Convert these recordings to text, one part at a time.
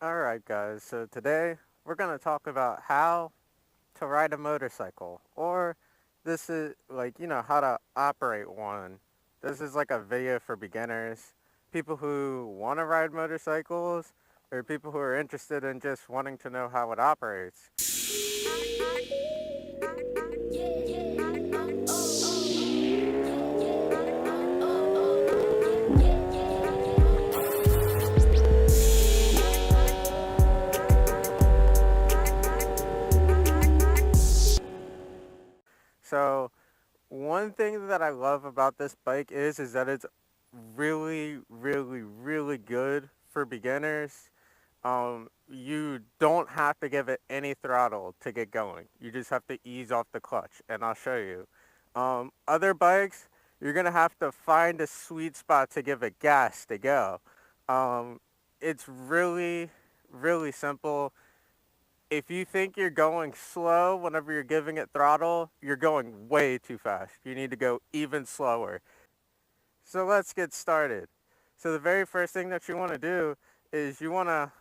Alright guys, so today we're going to talk about how to ride a motorcycle, or this is like, how to operate one. This is like a video for beginners, people who want to ride motorcycles, or people who are interested in just wanting to know how it operates. So, one thing that I love about this bike is that it's really, really, really good for beginners. You don't have to give it any throttle to get going. You just have to ease off the clutch, and I'll show you. Other bikes, you're gonna have to find a sweet spot to give it gas to go. Um, it's really, really simple. If you think you're going slow whenever you're giving it throttle, you're going way too fast. You need to go even slower. So let's get started. So the very first thing that you want to do is you want to,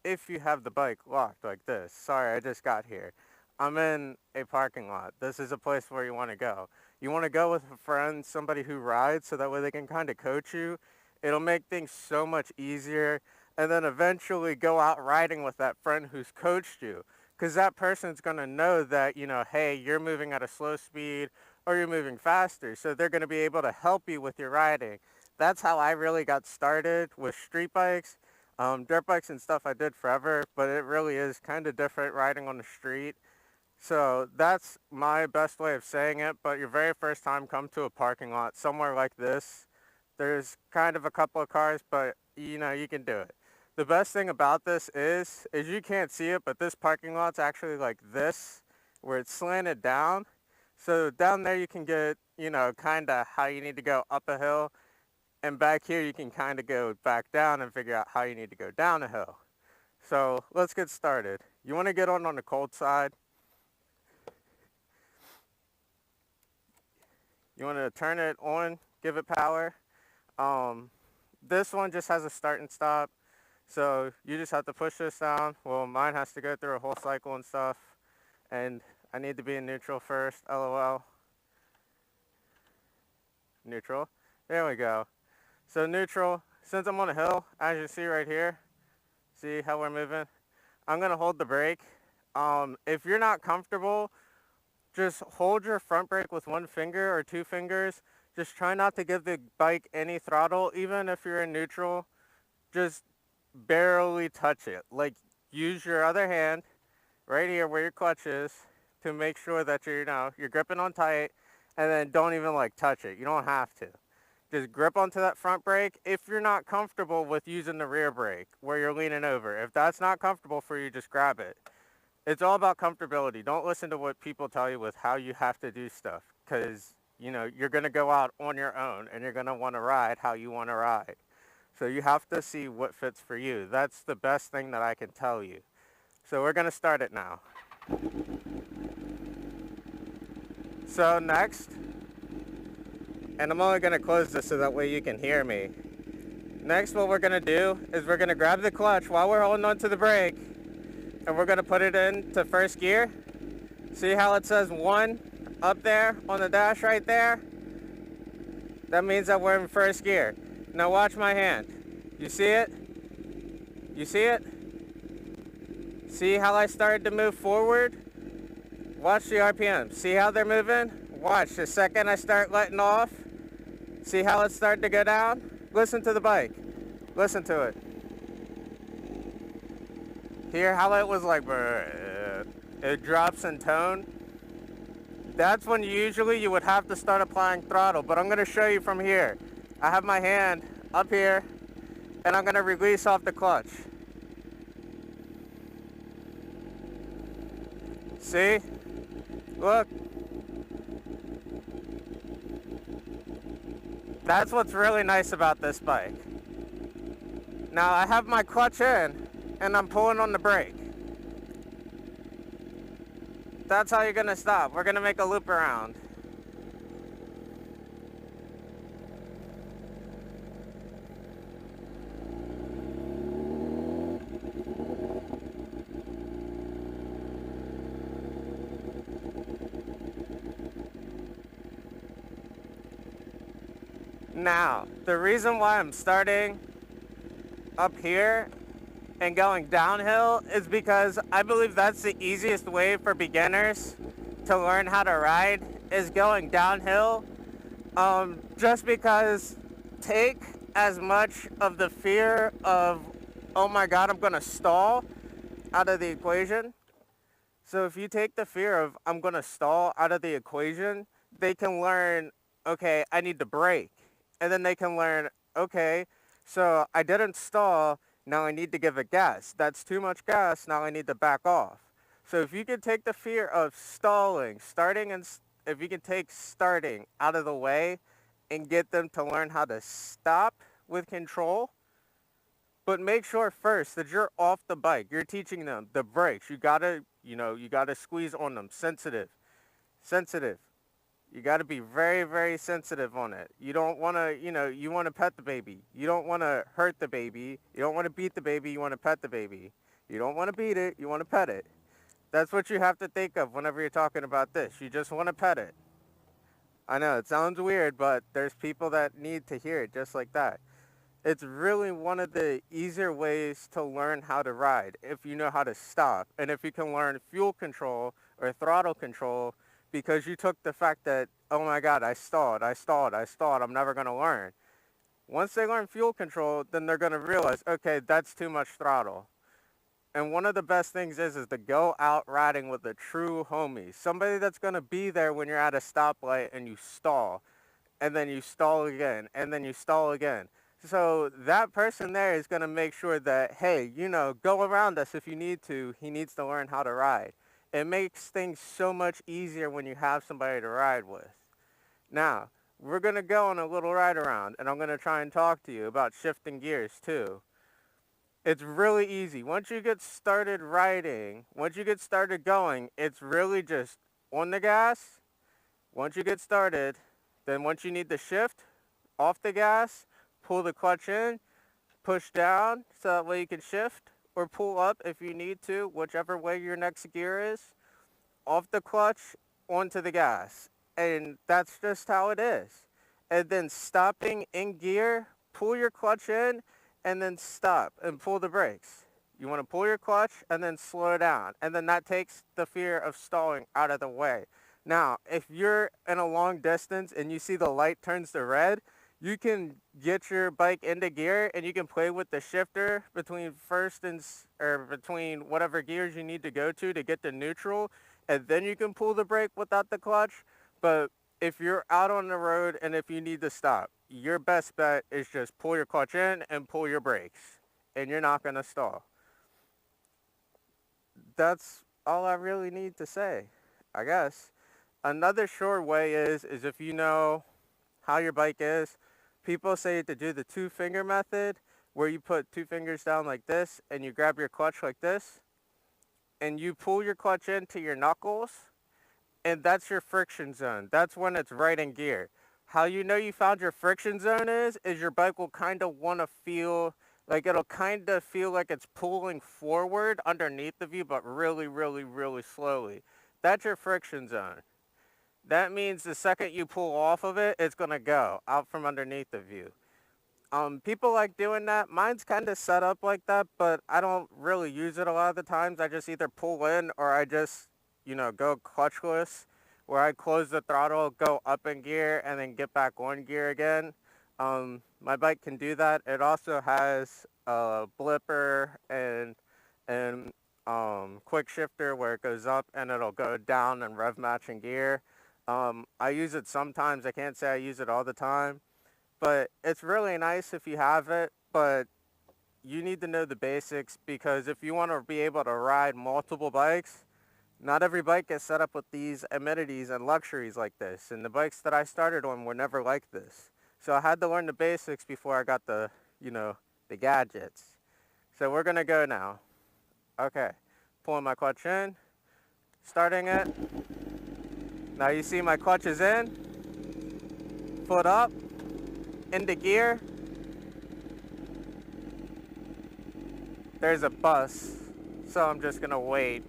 if you have the bike locked like this. Sorry, I just got here. I'm in a parking lot. This is a place where you want to go. You want to go with a friend, somebody who rides, so that way they can kind of coach you. It'll make things so much easier. And then eventually go out riding with that friend who's coached you. Because that person's going to know that, hey, you're moving at a slow speed or you're moving faster. So they're going to be able to help you with your riding. That's how I really got started with street bikes. Dirt bikes and stuff I did forever, but it really is kind of different riding on the street. So that's my best way of saying it, but your very first time come to a parking lot somewhere like this, there's kind of a couple of cars, but you can do it. The best thing about this is you can't see it, but this parking lot's actually like this, where it's slanted down. So down there you can get, kind of how you need to go up a hill, and back here you can kind of go back down and figure out how you need to go down a hill. So let's get started. You want to get on the cold side. You want to turn it on, give it power. Um, this one just has a start and stop. So you just have to push this down. Well, mine has to go through a whole cycle and stuff. And I need to be in neutral first, LOL. Neutral. There we go. So neutral, since I'm on a hill, as you see right here, see how we're moving? I'm gonna hold the brake. If you're not comfortable, just hold your front brake with one finger or two fingers. Just try not to give the bike any throttle, even if you're in neutral. Just barely touch it. Like, use your other hand right here where your clutch is to make sure that you're gripping on tight, and then don't even like touch it. You don't have to. Just grip onto that front brake if you're not comfortable with using the rear brake where you're leaning over. If that's not comfortable for you, just grab it. It's all about comfortability. Don't listen to what people tell you with how you have to do stuff, because you're going to go out on your own and you're going to want to ride how you want to ride. So you have to see what fits for you. That's the best thing that I can tell you. So we're going to start it now. So next, and I'm only going to close this so that way you can hear me. Next, what we're going to do is we're going to grab the clutch while we're holding onto the brake, and we're going to put it into first gear. See how it says 1 up there on the dash right there? That means that we're in first gear. Now watch my hand. You see it? You see it? See how I started to move forward? Watch the RPM. See how they're moving? Watch. The second I start letting off, see how it's starting to go down? Listen to the bike. Listen to it. Hear how it was like, it drops in tone? That's when usually you would have to start applying throttle, but I'm going to show you from here. I have my hand up here, and I'm going to release off the clutch. See? Look. That's what's really nice about this bike. Now I have my clutch in, and I'm pulling on the brake. That's how you're going to stop. We're going to make a loop around. Now, the reason why I'm starting up here and going downhill is because I believe that's the easiest way for beginners to learn how to ride is going downhill. Just because take as much of the fear of, oh my god, I'm gonna stall out of the equation. So if you take the fear of I'm gonna stall out of the equation, they can learn, okay, I need to brake. And then they can learn, okay, so I didn't stall, now I need to give it gas. That's too much gas, now I need to back off. So if you can take the fear of stalling, starting and if you can take starting out of the way and get them to learn how to stop with control, but make sure first that you're off the bike. You're teaching them the brakes. You gotta squeeze on them. Sensitive. Sensitive. You gotta be very, very sensitive on it. You don't wanna, you wanna pet the baby. You don't wanna hurt the baby. You don't wanna beat the baby. You wanna pet the baby. You don't wanna beat it. You wanna pet it. That's what you have to think of whenever you're talking about this. You just wanna pet it. I know, it sounds weird, but there's people that need to hear it just like that. It's really one of the easier ways to learn how to ride if you know how to stop and if you can learn fuel control or throttle control because you took the fact that, oh my god, I stalled, I'm never going to learn. Once they learn fuel control, then they're going to realize, okay, that's too much throttle. And one of the best things is to go out riding with a true homie, somebody that's going to be there when you're at a stoplight and you stall, and then you stall again, and then you stall again. So that person there is going to make sure that, hey, go around us if you need to. He needs to learn how to ride. It makes things so much easier when you have somebody to ride with. Now, we're going to go on a little ride around, and I'm going to try and talk to you about shifting gears too. It's really easy. Once you get started riding, once you get started going, it's really just on the gas. Once you get started, then once you need to shift, off the gas, pull the clutch in, push down so that way you can shift, or pull up if you need to, whichever way your next gear is, off the clutch, onto the gas. And that's just how it is. And then stopping in gear, pull your clutch in, and then stop and pull the brakes. You want to pull your clutch and then slow down. And then that takes the fear of stalling out of the way. Now, if you're in a long distance and you see the light turns to red, you can get your bike into gear and you can play with the shifter between or between whatever gears you need to go to get to neutral, and then you can pull the brake without the clutch. But if you're out on the road and if you need to stop, your best bet is just pull your clutch in and pull your brakes, and you're not going to stall. That's all I really need to say, I guess. Another sure way is if you know how your bike is, people say to do the two-finger method, where you put two fingers down like this and you grab your clutch like this, and you pull your clutch into your knuckles, and that's your friction zone. That's when it's right in gear. How you know you found your friction zone is your bike will kind of want to feel like it'll kind of feel like it's pulling forward underneath of you, but really, really, really slowly. That's your friction zone. That means the second you pull off of it, it's going to go out from underneath of you. People like doing that. Mine's kind of set up like that, but I don't really use it a lot of the times. I just either pull in or I just, go clutchless, where I close the throttle, go up in gear, and then get back on gear again. My bike can do that. It also has a blipper and quick shifter where it goes up and it'll go down and rev match in gear. I use it sometimes. I can't say I use it all the time, but it's really nice if you have it, but you need to know the basics, because if you want to be able to ride multiple bikes, not every bike is set up with these amenities and luxuries like this, and the bikes that I started on were never like this. So I had to learn the basics before I got the gadgets. So we're going to go now. Okay, pulling my clutch in, starting it. Now you see my clutch is in, foot up, into gear. There's a bus, so I'm just gonna wait.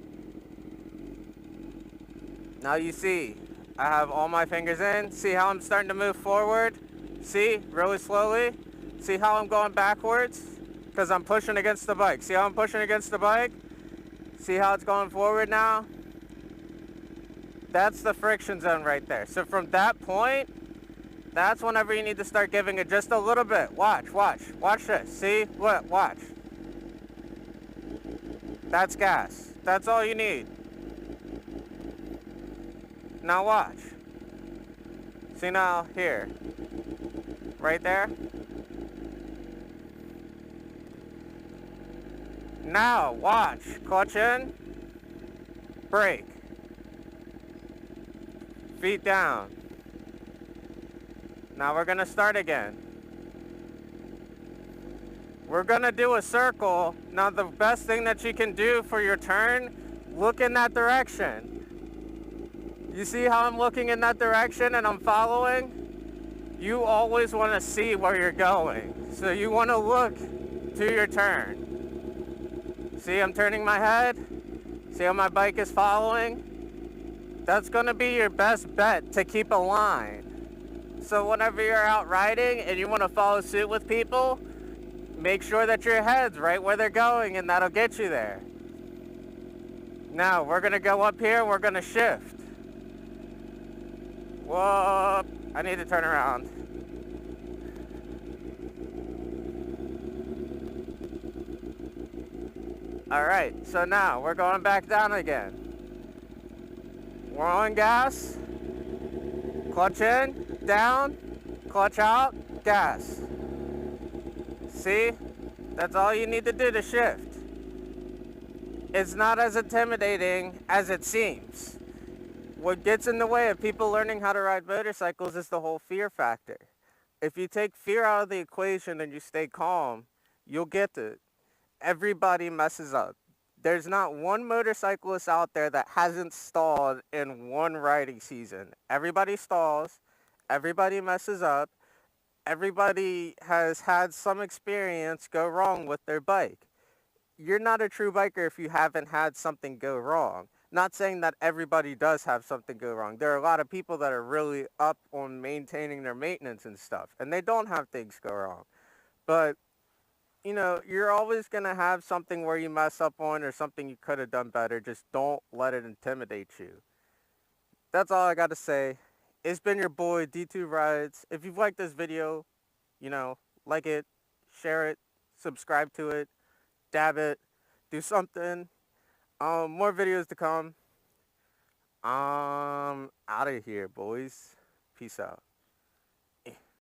Now you see, I have all my fingers in. See how I'm starting to move forward? See, really slowly. See how I'm going backwards? Because I'm pushing against the bike. See how I'm pushing against the bike? See how it's going forward now? That's the friction zone right there. So from that point, that's whenever you need to start giving it just a little bit. Watch, watch, watch this. See? What? Watch. That's gas. That's all you need. Now watch. See now, here. Right there. Now, watch. Clutch in. Brake. Feet down. Now we're gonna start again. We're gonna do a circle. Now the best thing that you can do for your turn, look in that direction. You see how I'm looking in that direction and I'm following? You always want to see where you're going. So you want to look to your turn. See, I'm turning my head. See how my bike is following? That's going to be your best bet to keep a line. So whenever you're out riding and you want to follow suit with people, make sure that your head's right where they're going and that'll get you there. Now we're going to go up here and we're going to shift. Whoa, I need to turn around. Alright, so now we're going back down again. We're on gas. Clutch in, down, clutch out, gas. See? That's all you need to do to shift. It's not as intimidating as it seems. What gets in the way of people learning how to ride motorcycles is the whole fear factor. If you take fear out of the equation and you stay calm, you'll get it. Everybody messes up. There's not one motorcyclist out there that hasn't stalled in one riding season. Everybody stalls, everybody messes up, everybody has had some experience go wrong with their bike. You're not a true biker if you haven't had something go wrong. Not saying that everybody does have something go wrong. There are a lot of people that are really up on maintaining their maintenance and stuff, and they don't have things go wrong. But, you know, you're always going to have something where you mess up on or something you could have done better. Just don't let it intimidate you. That's all I got to say. It's been your boy, D2 Rides. If you've liked this video, you know, like it, share it, subscribe to it, dab it, do something. More videos to come. Out of here, boys. Peace out.